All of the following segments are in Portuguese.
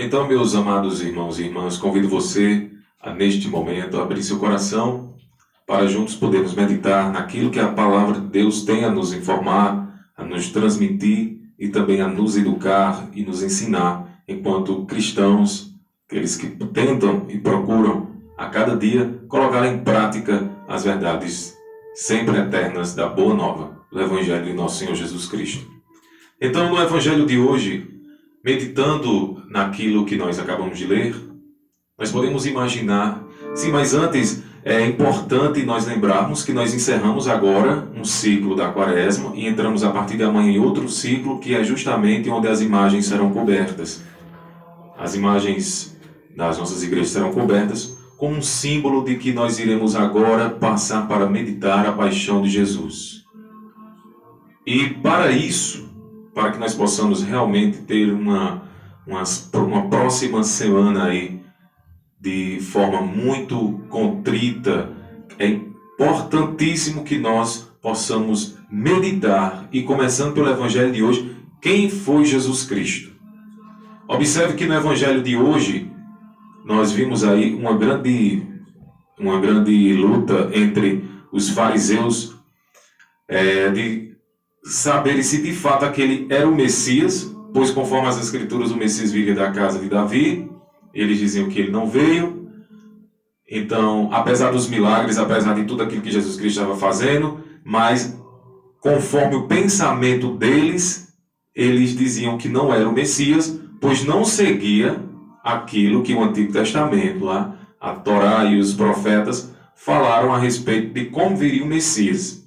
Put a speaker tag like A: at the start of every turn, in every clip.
A: Então, meus amados irmãos e irmãs, convido você a, neste momento, abrir seu coração para juntos podermos meditar naquilo que a palavra de Deus tem a nos informar, a nos transmitir e também a nos educar e nos ensinar enquanto cristãos, aqueles que tentam e procuram a cada dia colocar em prática as verdades sempre eternas da Boa Nova, do Evangelho de nosso Senhor Jesus Cristo. Então, no Evangelho de hoje, meditando naquilo que nós acabamos de ler, nós podemos imaginar... Sim, mas antes é importante nós lembrarmos que nós encerramos agora um ciclo da Quaresma e entramos a partir de amanhã em outro ciclo que é justamente onde as imagens serão cobertas. As imagens das nossas igrejas serão cobertas como um símbolo de que nós iremos agora passar para meditar a paixão de Jesus. E para isso, para que nós possamos realmente ter uma próxima semana aí de forma muito contrita, é importantíssimo que nós possamos meditar, e começando pelo Evangelho de hoje, quem foi Jesus Cristo. Observe que no Evangelho de hoje, nós vimos aí uma grande luta entre os fariseus de saber se de fato aquele era o Messias, pois conforme as Escrituras o Messias viria da casa de Davi. Eles diziam que ele não veio. Então, apesar dos milagres, apesar de tudo aquilo que Jesus Cristo estava fazendo, mas conforme o pensamento deles, eles diziam que não era o Messias, pois não seguia aquilo que o Antigo Testamento, lá, a Torá e os profetas, falaram a respeito de como viria o Messias.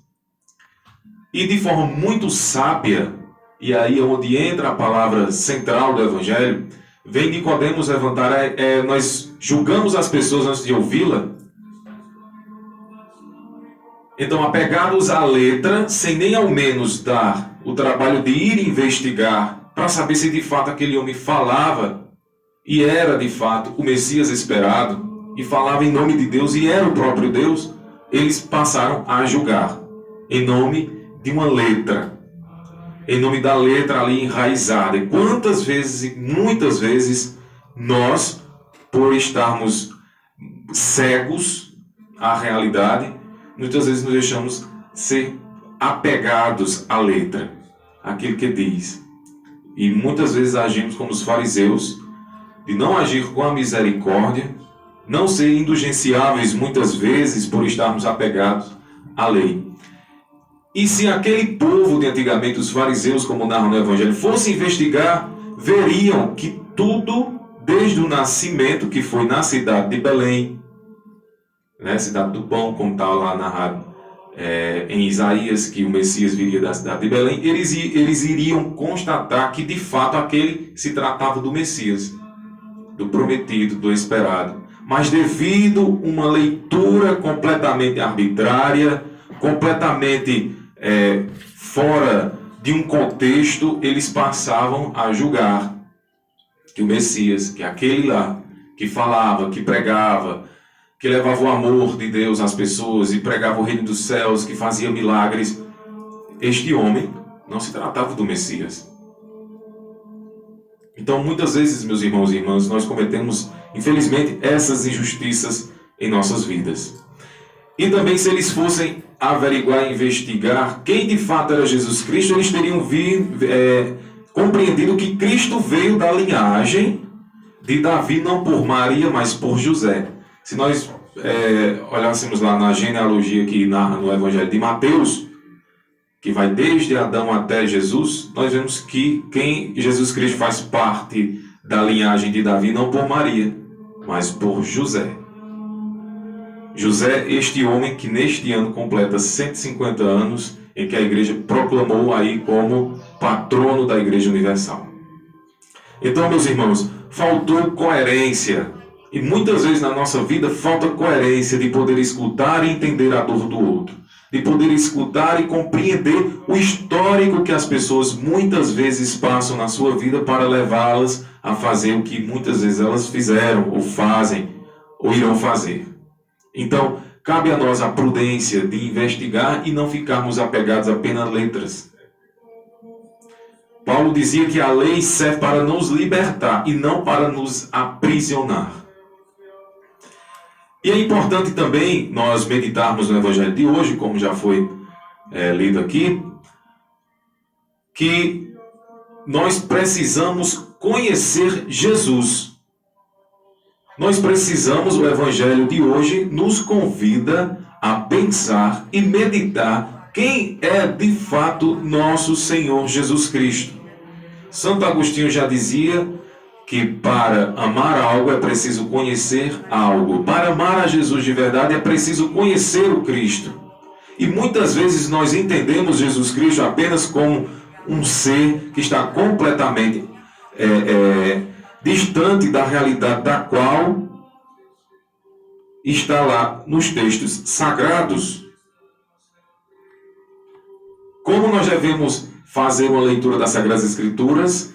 A: E de forma muito sábia, e aí é onde entra a palavra central do Evangelho, vem Nicodemos levantar, nós julgamos as pessoas antes de ouvi-la. Então, apegados à letra, sem nem ao menos dar o trabalho de ir investigar, para saber se de fato aquele homem falava, e era de fato o Messias esperado, e falava em nome de Deus, e era o próprio Deus, eles passaram a julgar, em nome de uma letra, em nome da letra ali enraizada. E quantas vezes, e muitas vezes, nós, por estarmos cegos à realidade, muitas vezes nos deixamos ser apegados à letra, aquilo que diz. E muitas vezes agimos como os fariseus, de não agir com a misericórdia, não ser indulgenciáveis muitas vezes por estarmos apegados à lei. E se aquele povo de antigamente, os fariseus, como narram no Evangelho, fossem investigar, veriam que tudo, desde o nascimento, que foi na cidade de Belém, né, cidade do pão, como está lá narrado em Isaías, que o Messias viria da cidade de Belém, eles iriam constatar que de fato aquele se tratava do Messias, do prometido, do esperado. Mas devido a uma leitura completamente arbitrária, completamente fora de um contexto, eles passavam a julgar que o Messias, que aquele lá, que falava, que pregava, que levava o amor de Deus às pessoas e pregava o reino dos céus, que fazia milagres, este homem não se tratava do Messias. Então, muitas vezes, meus irmãos e irmãs, nós cometemos, infelizmente, essas injustiças em nossas vidas. E também, se eles fossem averiguar e investigar quem de fato era Jesus Cristo, eles teriam compreendido que Cristo veio da linhagem de Davi, não por Maria, mas por José. Se nós olhássemos lá na genealogia que narra no Evangelho de Mateus, que vai desde Adão até Jesus, nós vemos que Jesus Cristo faz parte da linhagem de Davi, não por Maria, mas por José. José, este homem que neste ano completa 150 anos, em que a igreja proclamou aí como patrono da Igreja Universal. Então, meus irmãos, faltou coerência. E muitas vezes na nossa vida falta coerência de poder escutar e entender a dor do outro. De poder escutar e compreender o histórico que as pessoas muitas vezes passam na sua vida para levá-las a fazer o que muitas vezes elas fizeram, ou fazem, ou irão fazer. Então, cabe a nós a prudência de investigar e não ficarmos apegados apenas a letras. Paulo dizia que a lei serve para nos libertar e não para nos aprisionar. E é importante também nós meditarmos no Evangelho de hoje, como já foi lido aqui, que nós precisamos conhecer Jesus. Nós precisamos, o Evangelho de hoje nos convida a pensar e meditar quem é de fato nosso Senhor Jesus Cristo. Santo Agostinho já dizia que para amar algo é preciso conhecer algo. Para amar a Jesus de verdade é preciso conhecer o Cristo. E muitas vezes nós entendemos Jesus Cristo apenas como um ser que está completamente distante da realidade da qual está lá nos textos sagrados. Como nós devemos fazer uma leitura das Sagradas Escrituras,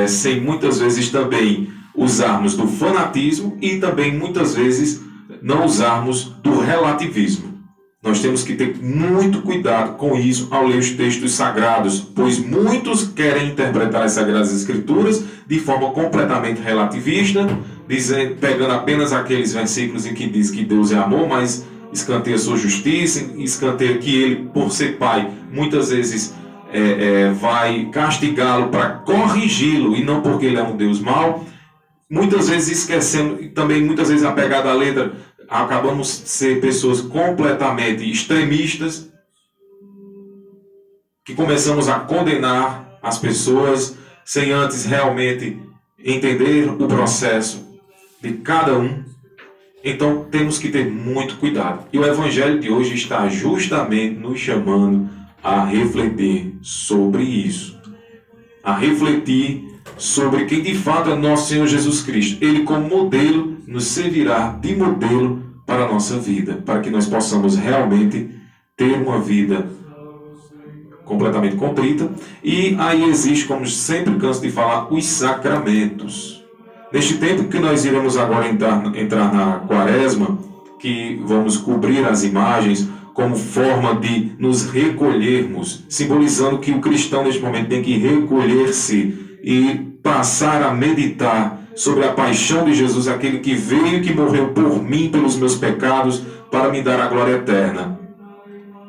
A: sem muitas vezes também usarmos do fanatismo e também muitas vezes não usarmos do relativismo. Nós temos que ter muito cuidado com isso ao ler os textos sagrados, pois muitos querem interpretar as Sagradas Escrituras de forma completamente relativista, pegando apenas aqueles versículos em que diz que Deus é amor, mas escanteia sua justiça, escanteia que ele, por ser pai, muitas vezes vai castigá-lo para corrigi-lo e não porque ele é um Deus mau. Muitas vezes esquecendo, e também muitas vezes apegado à letra, acabamos ser pessoas completamente extremistas, que começamos a condenar as pessoas sem antes realmente entender o processo de cada um. Então temos que ter muito cuidado. E o Evangelho de hoje está justamente nos chamando a refletir sobre isso. A refletir sobre quem de fato é nosso Senhor Jesus Cristo. Ele como modelo nos servirá de modelo para a nossa vida, para que nós possamos realmente ter uma vida completamente contrita. E aí existe, como sempre canso de falar, os sacramentos. Neste tempo que nós iremos agora entrar na Quaresma, que vamos cobrir as imagens como forma de nos recolhermos, simbolizando que o cristão neste momento tem que recolher-se e passar a meditar sobre a paixão de Jesus, aquele que veio e que morreu por mim, pelos meus pecados, para me dar a glória eterna.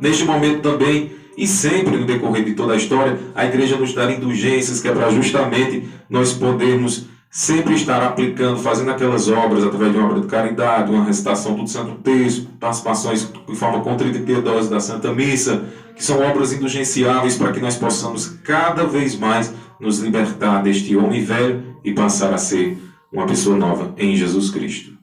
A: Neste momento também, e sempre no decorrer de toda a história, a igreja nos dá indulgências, que é para justamente nós podermos sempre estar aplicando, fazendo aquelas obras através de uma obra de caridade, uma recitação do Santo Terço, participações de forma contrita e piedosa da Santa Missa, que são obras indulgenciáveis para que nós possamos cada vez mais nos libertar deste homem velho e passar a ser uma pessoa nova em Jesus Cristo.